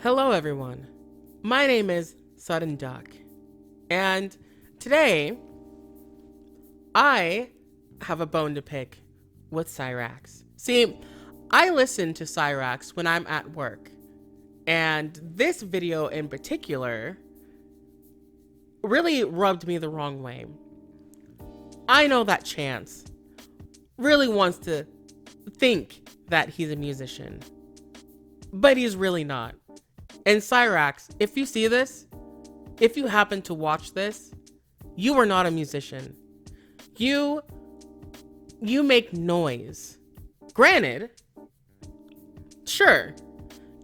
Hello everyone, my name is Sudden Duck, and today I have a bone to pick with Cyraxx. See, I listen to Cyraxx when I'm at work, and this video in particular really rubbed me the wrong way. I know that Chance really wants to think that he's a musician, but he's really not. And Cyraxx, if you see this, if you happen to watch this, you are not a musician. You make noise. Granted, sure,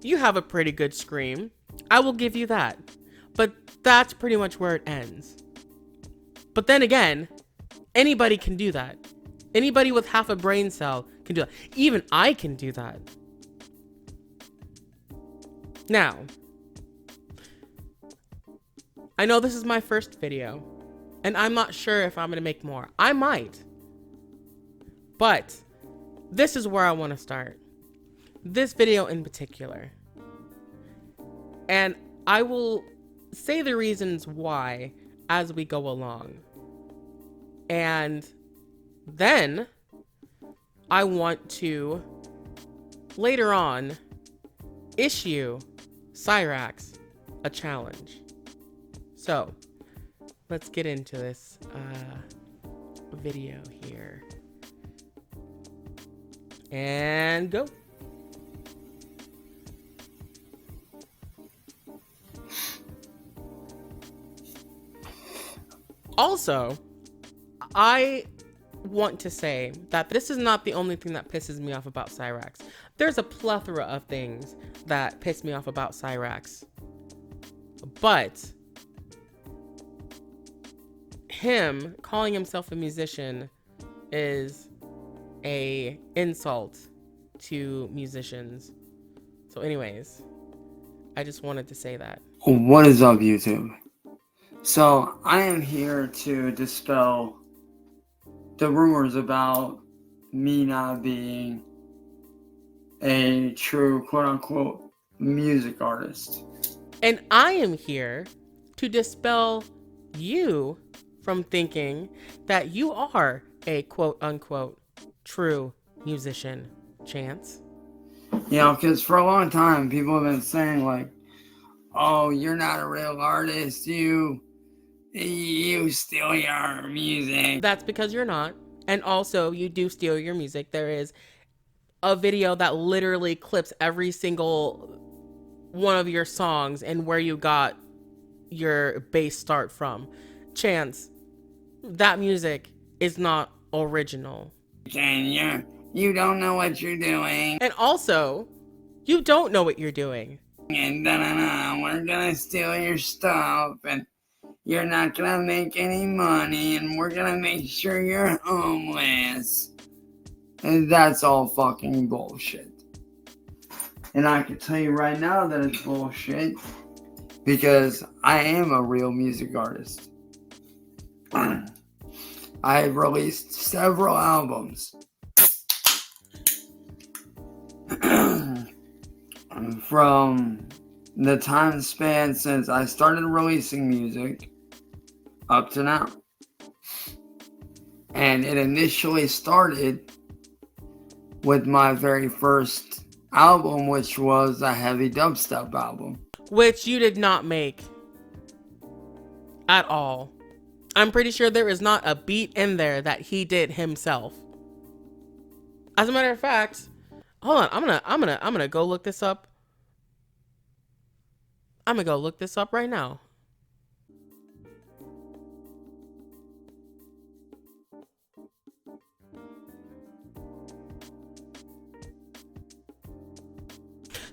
you have a pretty good scream. I will give you that. But that's pretty much where it ends. But then again, anybody can do that. Anybody with half a brain cell can do that. Even I can do that. Now, I know this is my first video, and I'm not sure if I'm going to make more. I might. But this is where I want to start. This video in particular. And I will say the reasons why as we go along. And then I want to later on issue Cyraxx a challenge. So let's get into this video here and go. Also, I want to say that this is not the only thing that pisses me off about Cyraxx. There's a plethora of things that piss me off about Cyraxx. But him calling himself a musician is a insult to musicians. So anyways, I just wanted to say that. What is up, YouTube? So I am here to dispel the rumors about me not being a true quote-unquote music artist. And I am here to dispel you from thinking that you are a quote-unquote true musician, Chance. You know, because for a long time, people have been saying like, oh, you're not a real artist, you steal your music. That's because you're not. And also, you do steal your music. There is a video that literally clips every single one of your songs and where you got your bass start from. Chance, that music is not original. And you don't know what you're doing. And also, you don't know what you're doing. And we're gonna steal your stuff, and you're not gonna make any money, and we're gonna make sure you're homeless. And that's all fucking bullshit. And I can tell you right now that it's bullshit, because I am a real music artist. I've released several albums. From the time span since I started releasing music up to now. And it initially started with my very first album, which was a heavy dubstep album. Which you did not make at all. I'm pretty sure there is not a beat in there that he did himself. As a matter of fact, hold on, I'm gonna go look this up. I'm gonna go look this up right now.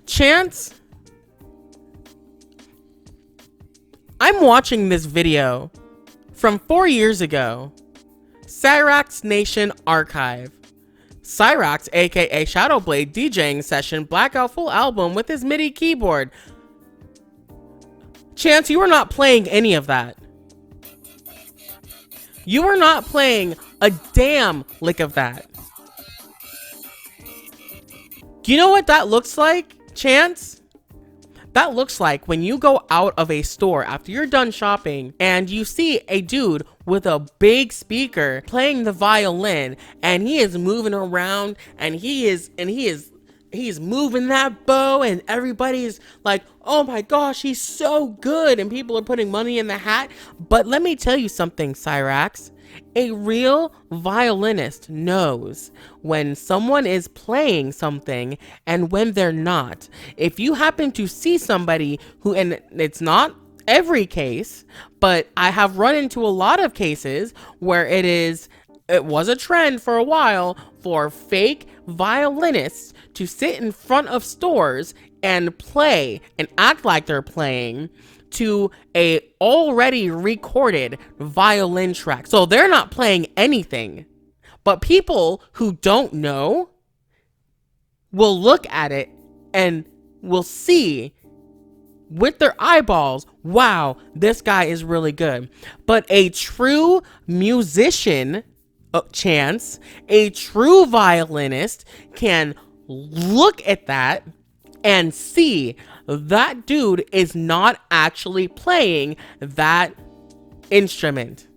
Chance, I'm watching this video from 4 years ago. Cyraxx Nation Archive. Cyraxx, aka Shadowblade, DJing session, blackout full album with his MIDI keyboard. Chance, you are not playing any of that. You are not playing a damn lick of that. Do you know what that looks like, Chance? that looks like when you go out of a store after you're done shopping and you see a dude with a big speaker playing the violin, and he is moving around, and he's moving that bow, and everybody's like, oh my gosh, he's so good, and people are putting money in the hat. But let me tell you something, Cyraxx. A real violinist knows when someone is playing something and when they're not. If you happen to see somebody who, and it's not every case, but I have run into a lot of cases where it was a trend for a while for fake violinists to sit in front of stores and play and act like they're playing to a already recorded violin track. So they're not playing anything, but people who don't know will look at it and will see with their eyeballs, wow, this guy is really good. But a true musician, Chance, a true violinist can look at that and see that dude is not actually playing that instrument.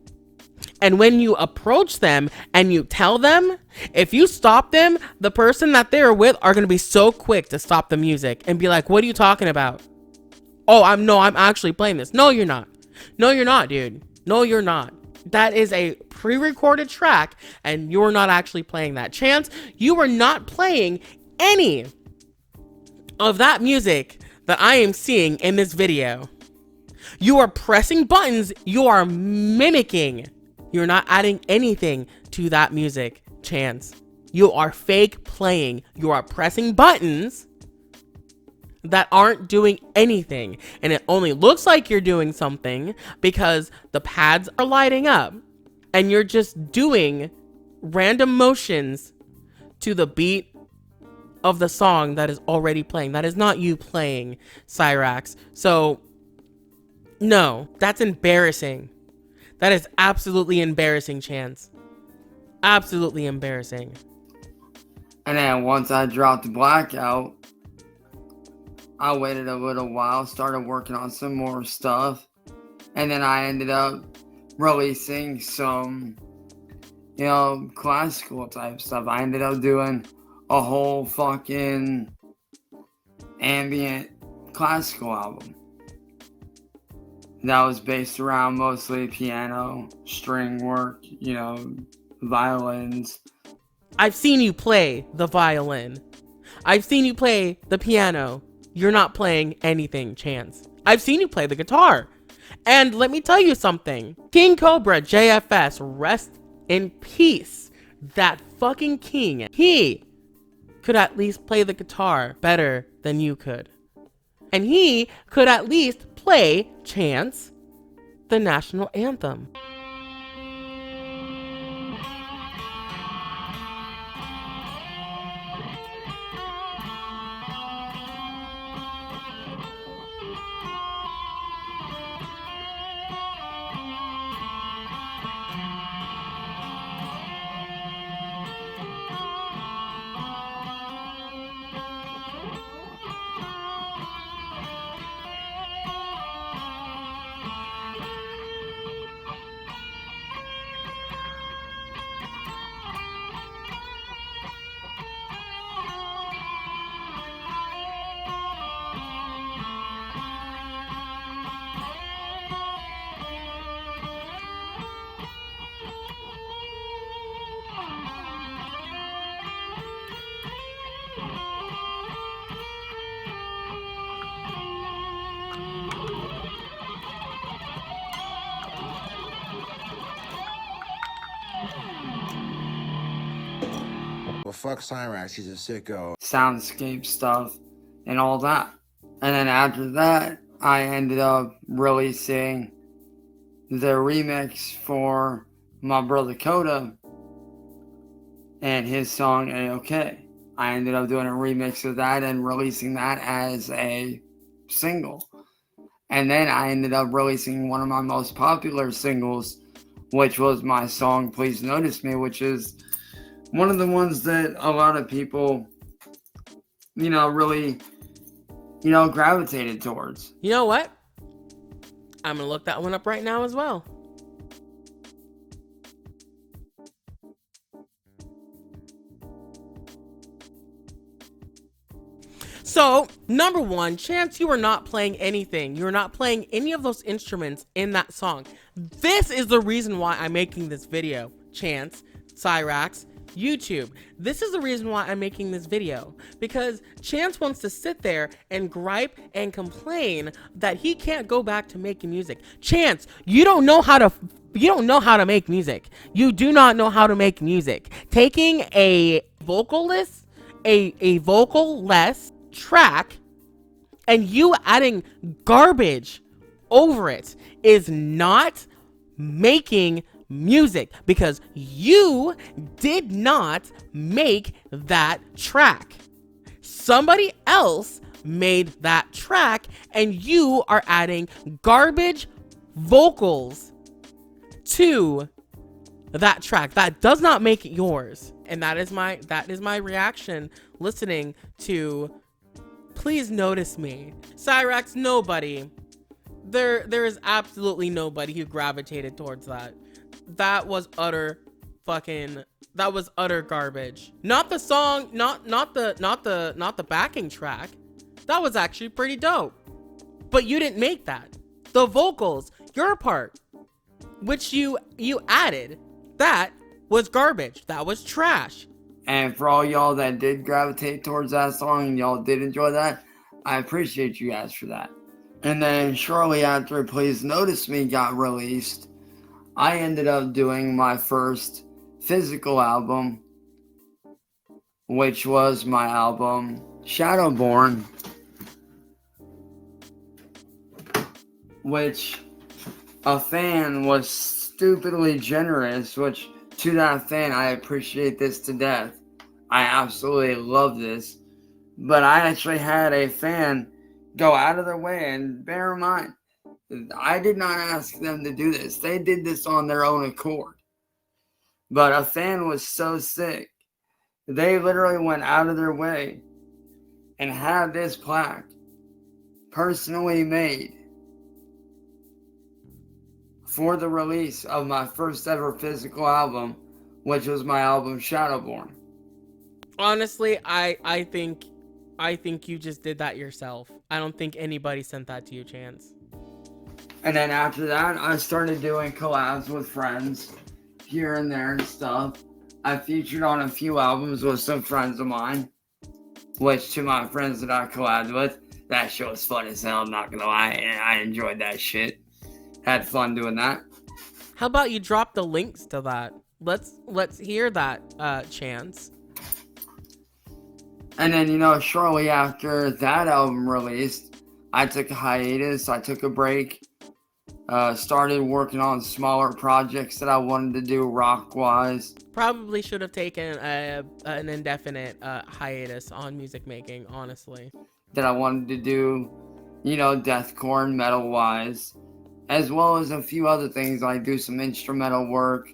And when you approach them and you tell them, if you stop them, the person that they're with are going to be so quick to stop the music and be like, what are you talking about? Oh, I'm actually playing this. No, you're not. No, you're not, dude. No, you're not. That is a pre-recorded track and you're not actually playing that. Chance, you are not playing any of that music that I am seeing in this video. You are pressing buttons. You are mimicking. You're not adding anything to that music, Chance. You are fake playing. You are pressing buttons that aren't doing anything. And it only looks like you're doing something because the pads are lighting up and you're just doing random motions to the beat of the song that is already playing. That is not you playing, Cyraxx. So, no, that's embarrassing. That is absolutely embarrassing, Chance. Absolutely embarrassing. And then once I dropped the blackout, I waited a little while, started working on some more stuff, and then I ended up releasing some, classical type stuff. I ended up doing a whole fucking ambient classical album that was based around mostly piano, string work, violins. I've seen you play the violin. I've seen you play the piano. You're not playing anything, Chance. I've seen you play the guitar. And let me tell you something. King Cobra JFS, rest in peace. That fucking king. He could at least play the guitar better than you could. And he could at least play, Chance, the national anthem. Well, fuck Cyraxx, he's a sicko. Soundscape stuff and all that. And then after that, I ended up releasing the remix for my brother Coda and his song A-OK. I ended up doing a remix of that and releasing that as a single. And then I ended up releasing one of my most popular singles, which was my song Please Notice Me, which is one of the ones that a lot of people, really gravitated towards. You know what? I'm gonna look that one up right now as well. So, number one, Chance, you are not playing anything. You're not playing any of those instruments in that song. This is the reason why I'm making this video. Chance, Cyraxx, YouTube. This is the reason why I'm making this video. Because Chance wants to sit there and gripe and complain that he can't go back to making music. Chance, you don't know how to make music. You do not know how to make music. Taking a vocalist, a vocal-less track and you adding garbage over it is not making music, because you did not make that track. Somebody else made that track and you are adding garbage vocals to that track. That does not make it yours. And that is my reaction listening to Please Notice Me. Cyraxx, nobody. There is absolutely nobody who gravitated towards that. That was utter garbage. Not the song, not the backing track. That was actually pretty dope. But you didn't make that. The vocals, your part, which you added, that was garbage. That was trash. And for all y'all that did gravitate towards that song and y'all did enjoy that, I appreciate you guys for that. And then shortly after Please Notice Me got released, I ended up doing my first physical album, which was my album Shadowborn, which a fan was stupidly generous, which to that fan, I appreciate this to death. I absolutely love this. But I actually had a fan go out of their way, and bear in mind, I did not ask them to do this. They did this on their own accord. But a fan was so sick, they literally went out of their way and had this plaque personally made for the release of my first ever physical album, which was my album Shadowborn. Honestly, I think you just did that yourself. I don't think anybody sent that to you, Chance. And then after that, I started doing collabs with friends here and there and stuff. I featured on a few albums with some friends of mine, which to my friends that I collabed with, that shit was fun as hell, I'm not gonna lie. I enjoyed that shit. Had fun doing that. How about you drop the links to that? Let's hear that, Chance. And then, shortly after that album released, I took a hiatus. I took a break. Started working on smaller projects that I wanted to do rock-wise. Probably should have taken an indefinite hiatus on music making, honestly. That I wanted to do, deathcore and metal-wise. As well as a few other things, like do some instrumental work,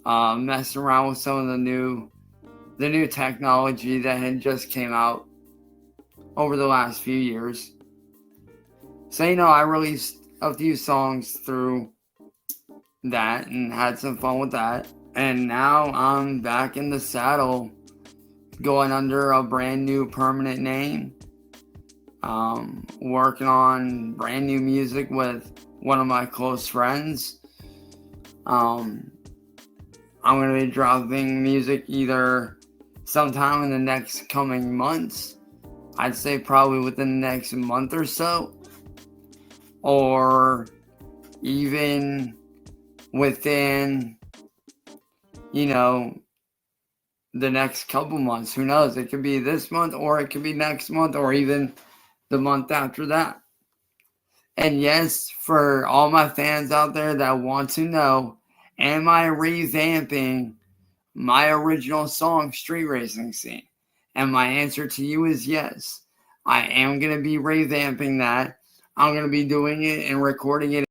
mess around with some of the new technology that had just came out over the last few years. So, I released a few songs through that and had some fun with that. And now I'm back in the saddle, going under a brand new permanent name, working on brand new music with one of my close friends. I'm going to be dropping music either sometime in the next coming months. I'd say probably within the next month or so. Or even within, the next couple months. Who knows? It could be this month, or it could be next month, or even the month after that. And yes, for all my fans out there that want to know, am I revamping my original song, Street Racing Scene? And my answer to you is yes. I am going to be revamping that. I'm going to be doing it and recording it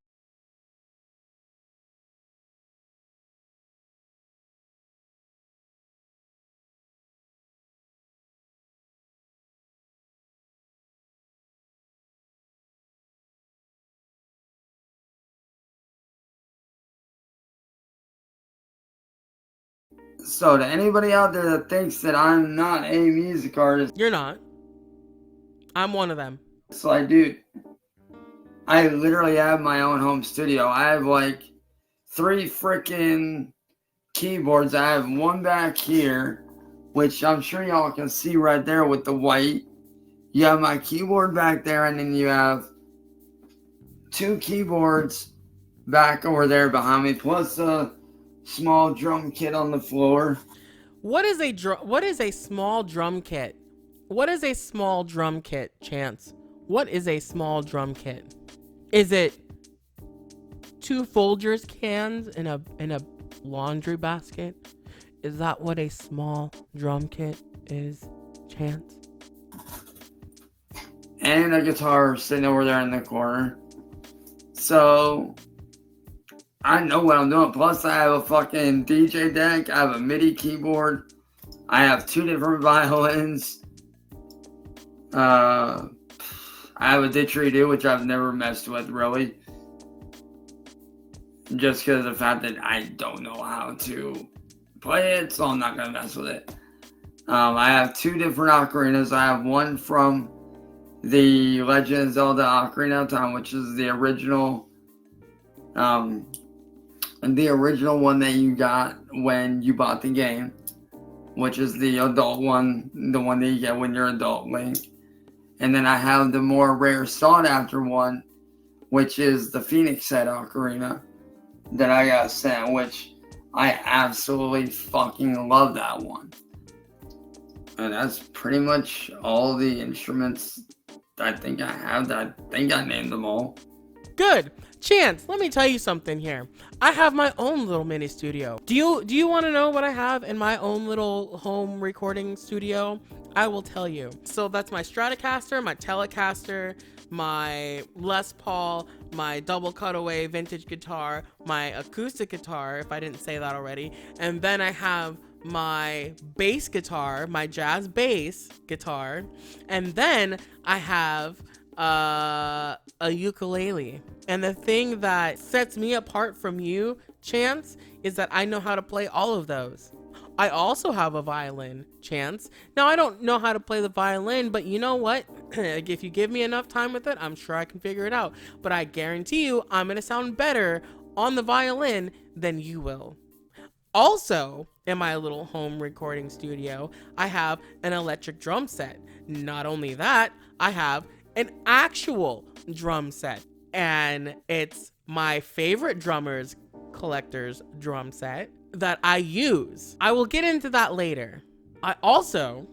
So to anybody out there that thinks that I'm not a music artist, You're not. I'm one of them. so I do. I literally have my own home studio. I have like 3 freaking keyboards. I have one back here, which I'm sure y'all can see right there with the white. You have my keyboard back there, and then you have 2 keyboards back over there behind me, plus a small drum kit on the floor. What is a small drum kit? What is a small drum kit, Chance? What is a small drum kit? Is it 2 Folgers cans in a laundry basket? Is that what a small drum kit is, Chance? And a guitar sitting over there in the corner. So I know what I'm doing. Plus I have a fucking DJ deck. I have a MIDI keyboard. I have 2 different violins. I have a didgeridoo, which I've never messed with really. Just because of the fact that I don't know how to play it, so I'm not going to mess with it. I have 2 different ocarinas. I have one from the Legend of Zelda Ocarina of Time, which is the original one that you got when you bought the game, which is the adult one, the one that you get when you're adult Link. And then I have the more rare sought after one, which is the Phoenix Set Ocarina that I got sent, which I absolutely fucking love that one. And that's pretty much all the instruments I think I have. I think I named them all. Good. Chance, let me tell you something here. I have my own little mini studio. Do you want to know what I have in my own little home recording studio? I will tell you. So that's my Stratocaster, my Telecaster, my Les Paul, my double cutaway vintage guitar, my acoustic guitar, if I didn't say that already, and then I have my bass guitar, my jazz bass guitar, and then I have a ukulele. And the thing that sets me apart from you, Chance, is that I know how to play all of those. I also have a violin, Chance. Now, I don't know how to play the violin, but you know what? If you give me enough time with it, I'm sure I can figure it out. But I guarantee you, I'm going to sound better on the violin than you will. Also, in my little home recording studio, I have an electric drum set. Not only that, I have an actual drum set. And it's my favorite drummer's collector's drum set that I use. I will get into that later. I also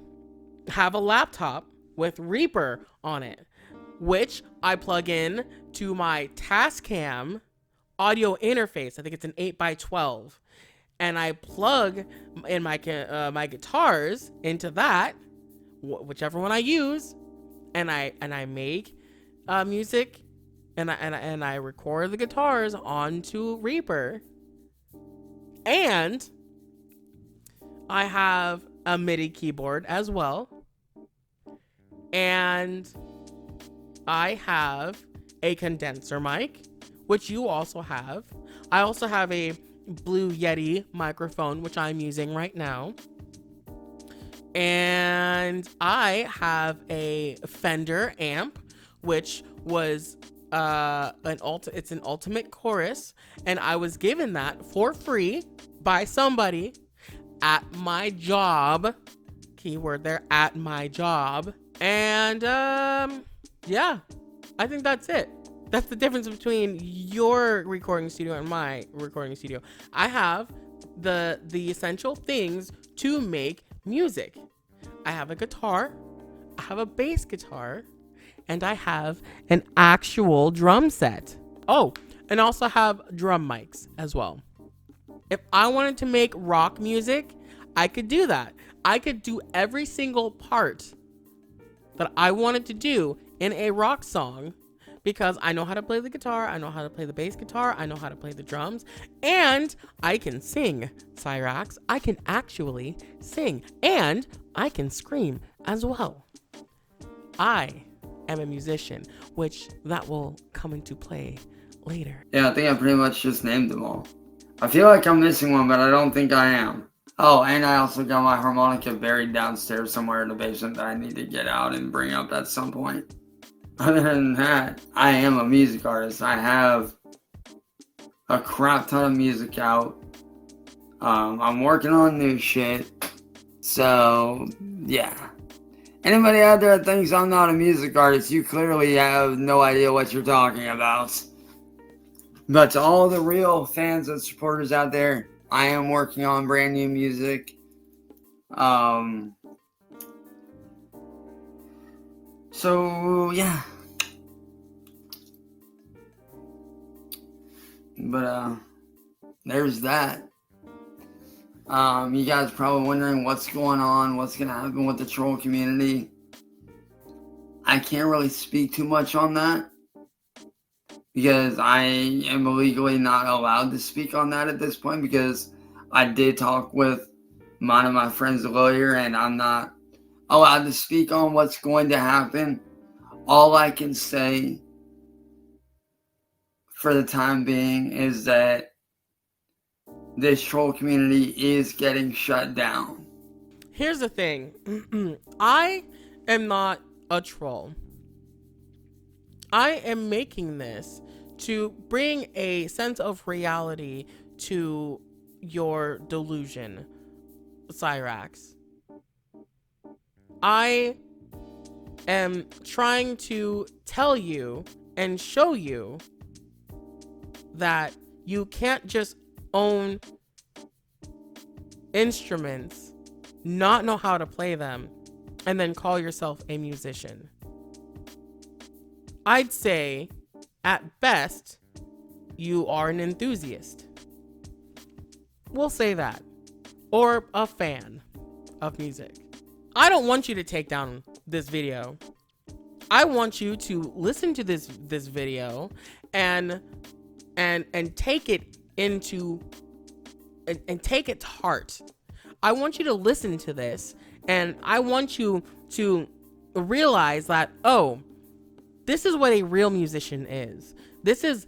have a laptop with Reaper on it, which I plug in to my Tascam audio interface. I think it's an 8x12. And I plug in my guitars into that, whichever one I use, and I make music, and I record the guitars onto Reaper. And I have a MIDI keyboard as well. And I have a condenser mic, which you also have. I also have a Blue Yeti microphone, which I'm using right now. And I have a Fender amp, which was it's an Ultimate Chorus, and I was given that for free by somebody at my job. Keyword there, at my job. And yeah, I think that's it. That's the difference between your recording studio and my recording studio. I have the essential things to make music. I have a guitar, I have a bass guitar, and I have an actual drum set. Oh, and also have drum mics as well. If I wanted to make rock music, I could do that. I could do every single part that I wanted to do in a rock song, because I know how to play the guitar, I know how to play the bass guitar, I know how to play the drums, and I can sing, Cyraxx. I can actually sing, and I can scream as well. I am a musician, which that will come into play later. Yeah, I think I pretty much just named them all. I feel like I'm missing one, but I don't think I am. Oh, and I also got my harmonica buried downstairs somewhere in the basement that I need to get out and bring up at some point. Other than that, I am a music artist. I have a crap ton of music out. I'm working on new shit. So, yeah. Anybody out there that thinks I'm not a music artist, you clearly have no idea what you're talking about. But to all the real fans and supporters out there, I am working on brand new music. So, yeah. But, there's that. You guys probably wondering what's going on, what's going to happen with the troll community. I can't really speak too much on that because I am legally not allowed to speak on that at this point, because I did talk with one of my friends, a lawyer, and I'm not allowed to speak on what's going to happen. All I can say for the time being is that this troll community is getting shut down. Here's the thing. I am not a troll. I am making this to bring a sense of reality to your delusion, Cyraxx. I am trying to tell you and show you that you can't just own instruments, not know how to play them, and then call yourself a musician. I'd say, at best, you are an enthusiast. We'll say that. Or a fan of music. I don't want you to take down this video. I want you to listen to this video and take it into and take it to heart. I want you to listen to this, and I want you to realize that, oh, this is what a real musician is. This is,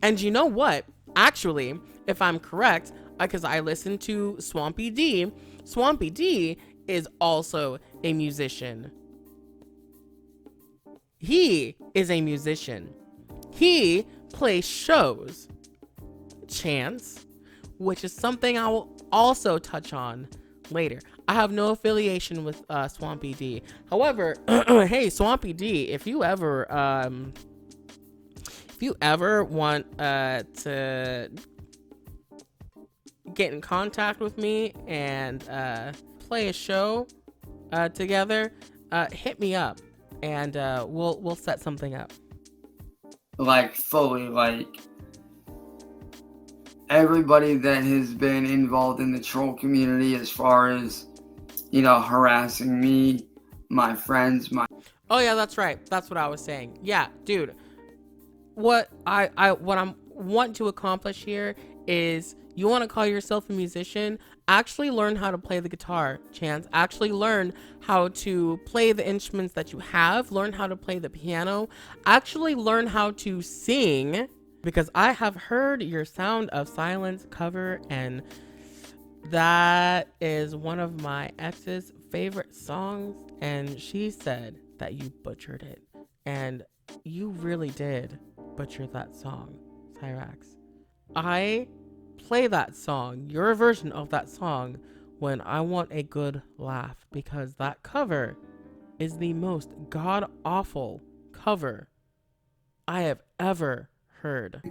and you know what? Actually, if I'm correct, because I listened to Swampy D is also a musician. He is a musician. He plays shows. Chance, which is something I will also touch on later. I have no affiliation with Swampy D. However, hey Swampy D, if you ever want to get in contact with me and play a show together, hit me up and we'll set something up. Like, fully, like, everybody that has been involved in the troll community, as far as, you know, harassing me, my friends, Oh yeah, that's right. That's what I was saying. Yeah, dude. What I want to accomplish here is, you want to call yourself a musician? Actually learn how to play the guitar, Chance. Actually learn how to play the instruments that you have. Learn how to play the piano. Actually learn how to sing, because I have heard your Sound of Silence cover, and that is one of my ex's favorite songs, and she said that you butchered it, and you really did butcher that song, Cyraxx. I play that song, your version of that song, when I want a good laugh, because that cover is the most god-awful cover I have ever heard.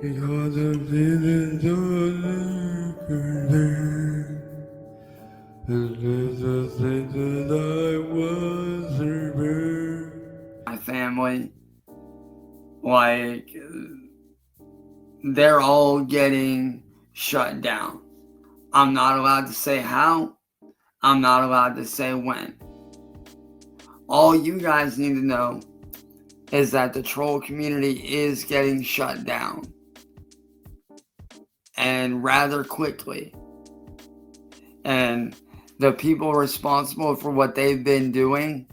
my family, like, they're all getting shut down. I'm not allowed to say how. I'm not allowed to say when. All you guys need to know is that the troll community is getting shut down, and rather quickly. And the people responsible for what they've been doing,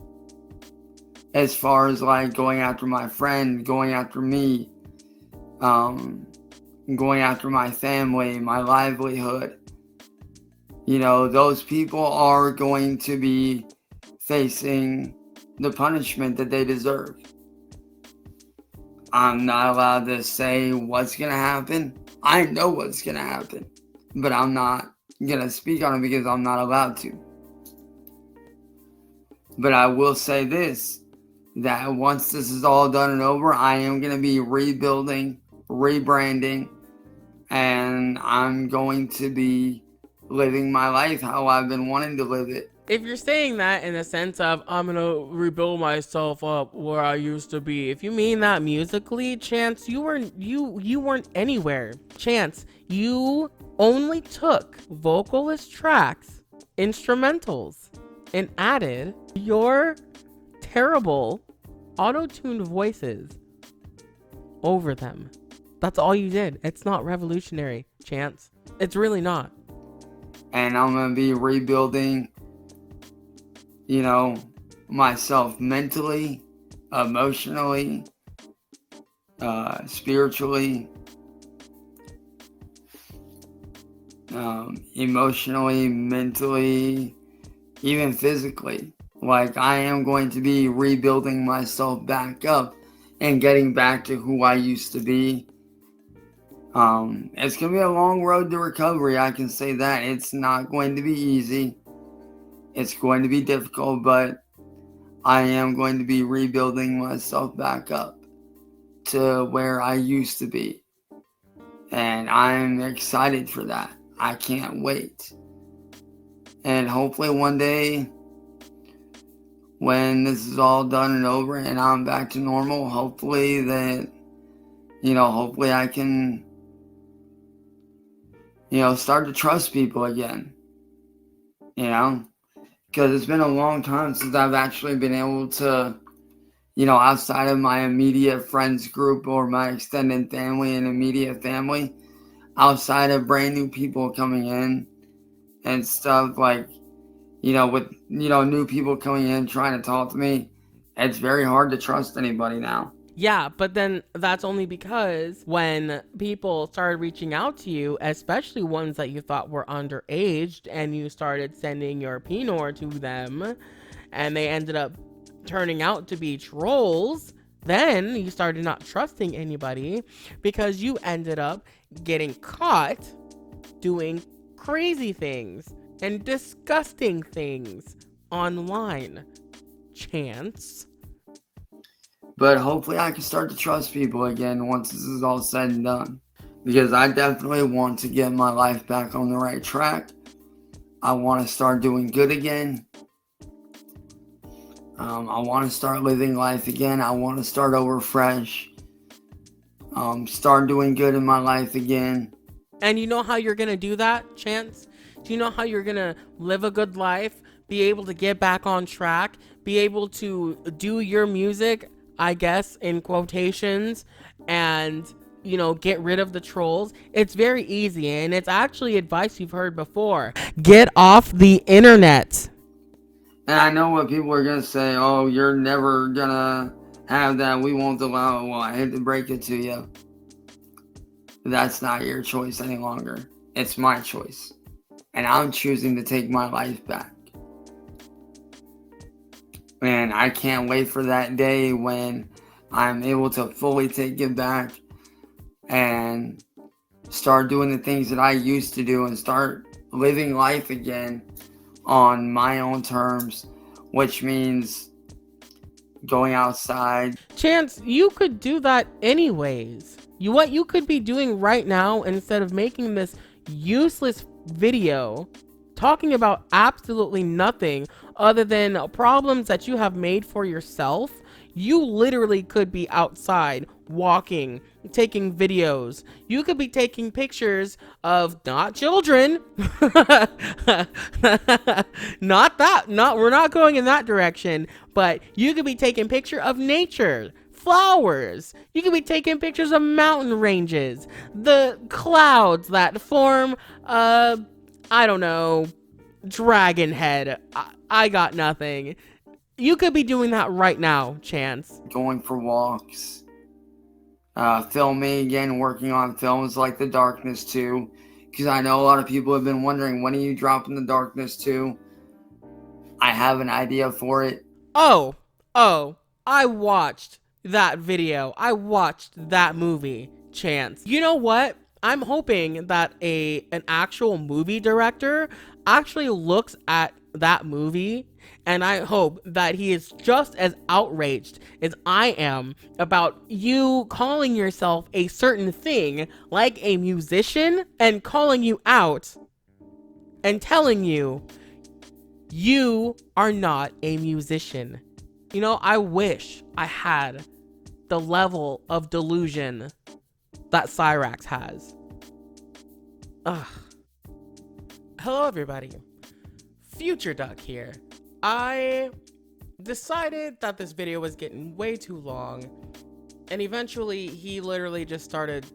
as far as like going after my friend, going after me, going after my family, my livelihood, those people are going to be facing the punishment that they deserve. I'm not allowed to say what's going to happen. I know what's going to happen, but I'm not going to speak on it because I'm not allowed to. But I will say this, that once this is all done and over, I am going to be rebuilding, rebranding, and I'm going to be living my life how I've been wanting to live it. If you're saying that in the sense of I'm gonna rebuild myself up where I used to be, if you mean that musically, Chance, you weren't anywhere. Chance, you only took vocalist tracks, instrumentals, and added your terrible auto-tuned voices over them. That's all you did. It's not revolutionary, Chance. It's really not. And I'm gonna be rebuilding myself mentally, emotionally, spiritually, emotionally, mentally, even physically. Like, I am going to be rebuilding myself back up and getting back to who I used to be. It's going to be a long road to recovery, I can say that. It's not going to be easy. It's going to be difficult, but I am going to be rebuilding myself back up to where I used to be. And I'm excited for that. I can't wait. And hopefully one day, when this is all done and over and I'm back to normal, hopefully I can, start to trust people again. Because it's been a long time since I've actually been able to, outside of my immediate friends group or my extended family and immediate family, outside of brand new people coming in and stuff, like, with, new people coming in trying to talk to me, it's very hard to trust anybody now. Yeah, but then that's only because when people started reaching out to you, especially ones that you thought were underaged, and you started sending your pinor to them, and they ended up turning out to be trolls, then you started not trusting anybody because you ended up getting caught doing crazy things and disgusting things online. Chance. But hopefully I can start to trust people again once this is all said and done. Because I definitely want to get my life back on the right track. I want to start doing good again. I want to start living life again. I want to start over fresh. Start doing good in my life again. And you know how you're going to do that, Chance? Do you know how you're going to live a good life? Be able to get back on track? Be able to do your music, I guess, in quotations, and, get rid of the trolls? It's very easy, and it's actually advice you've heard before. Get off the internet. And I know what people are going to say, oh, you're never going to have that. We won't allow it. Well, I hate to break it to you. That's not your choice any longer. It's my choice. And I'm choosing to take my life back. And I can't wait for that day when I'm able to fully take it back and start doing the things that I used to do and start living life again on my own terms, which means going outside. Chance, you could do that anyways. What you could be doing right now, instead of making this useless video talking about absolutely nothing other than problems that you have made for yourself, you literally could be outside walking, taking videos. You could be taking pictures of not children. We're not going in that direction, but you could be taking picture of nature, flowers. You could be taking pictures of mountain ranges, the clouds that form I don't know, dragon head. I got nothing. You could be doing that right now, Chance. Going for walks, filming again, working on films like The Darkness 2, because I know a lot of people have been wondering, when are you dropping The Darkness 2? I have an idea for it. Oh, I watched that video. I watched that movie, Chance. You know what? I'm hoping that an actual movie director actually looks at that movie, and I hope that he is just as outraged as I am about you calling yourself a certain thing, like a musician, and calling you out and telling you you are not a musician. You know, I wish I had the level of delusion that Cyraxx has. Ugh. Hello, everybody. Future Duck here. I decided that this video was getting way too long, and eventually he literally just started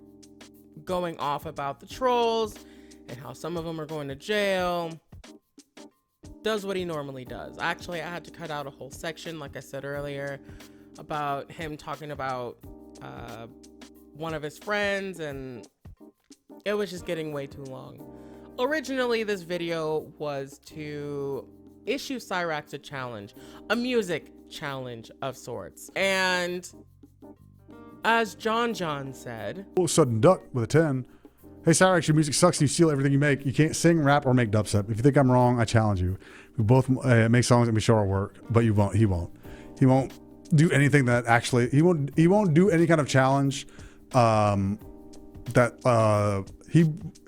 going off about the trolls and how some of them are going to jail. Does what he normally does. Actually, I had to cut out a whole section, like I said earlier, about him talking about one of his friends, and it was just getting way too long. Originally, this video was to issue Cyraxx a challenge, a music challenge of sorts. And as John said, All of a sudden, Duck with a 10. Hey, Cyraxx, your music sucks and you steal everything you make. You can't sing, rap, or make dubstep. If you think I'm wrong, I challenge you. We both make songs and we show our work, but you won't. He won't. He won't do anything that actually. He won't do any kind of challenge.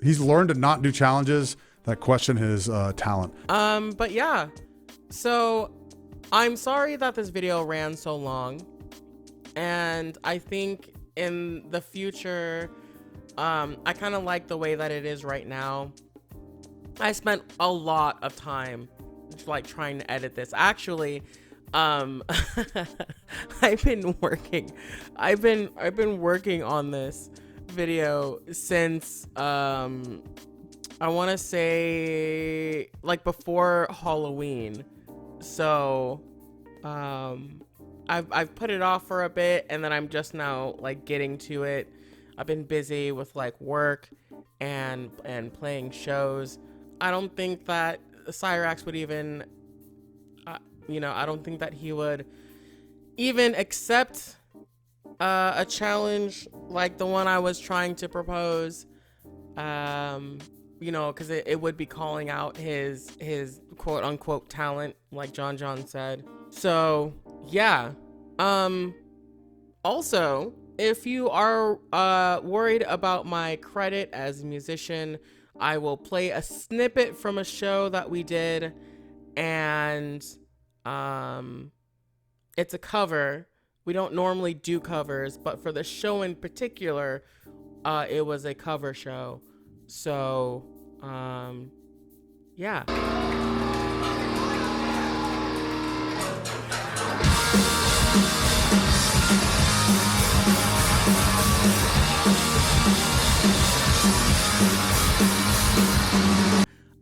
He's learned to not do challenges that question his talent. But yeah. So I'm sorry that this video ran so long, and I think in the future, I kind of like the way that it is right now. I spent a lot of time like trying to edit this. Actually, I've been working on this video since I want to say like before Halloween. So I've put it off for a bit, and then I'm just now like getting to it. I've been busy with like work and playing shows. I don't think that Cyraxx would even, I don't think that he would even accept a challenge like the one I was trying to propose. Because it would be calling out his quote unquote talent, like John said. So yeah. Also, if you are worried about my credit as a musician, I will play a snippet from a show that we did, and it's a cover. We don't normally do covers, but for the show in particular, it was a cover show. So, yeah.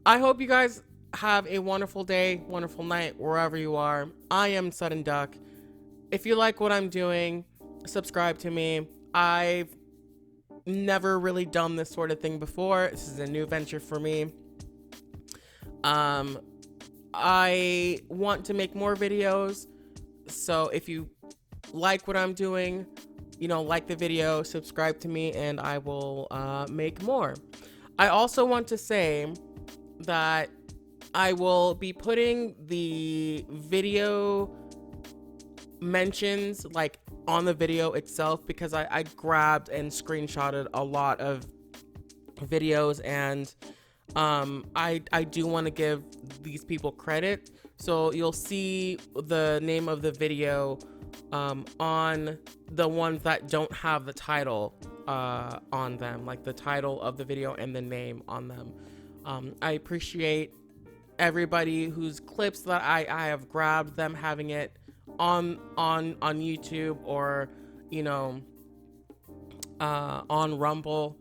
I hope you guys have a wonderful day, wonderful night, wherever you are. I am Sudden Duck. If you like what I'm doing, subscribe to me. I've never really done this sort of thing before. This is a new venture for me. I want to make more videos. So if you like what I'm doing, like the video, subscribe to me, and I will make more. I also want to say that I will be putting the video mentions like on the video itself, because I grabbed and screenshotted a lot of videos, and I do want to give these people credit. So you'll see the name of the video on the ones that don't have the title on them, like the title of the video and the name on them. I appreciate everybody whose clips that I have grabbed, them having it on YouTube or on Rumble,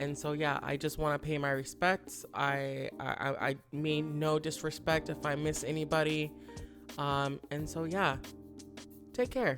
and so yeah, I just want to pay my respects. I mean no disrespect if I miss anybody, and so yeah, take care.